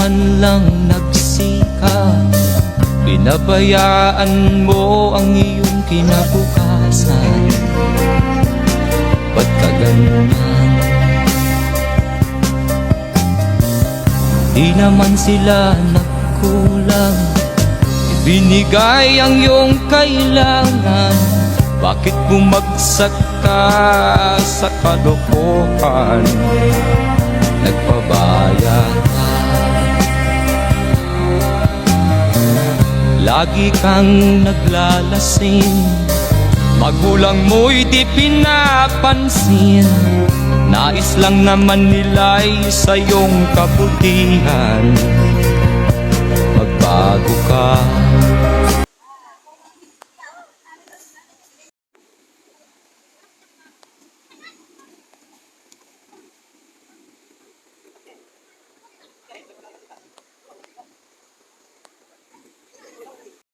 man lang nagsikap, pinabayaan mo ang iyong kinabukasan. Ba't ka ganyan? Di naman sila nagkulang, ibinigay ang iyong kailangan. Bakit bumagsak ka sa kalokohan? Nagpabaya ka, lagi kang naglalasing, magulang mo'y di pinapansin. Nais lang naman nila'y sa iyong kabutihan. Magbago ka,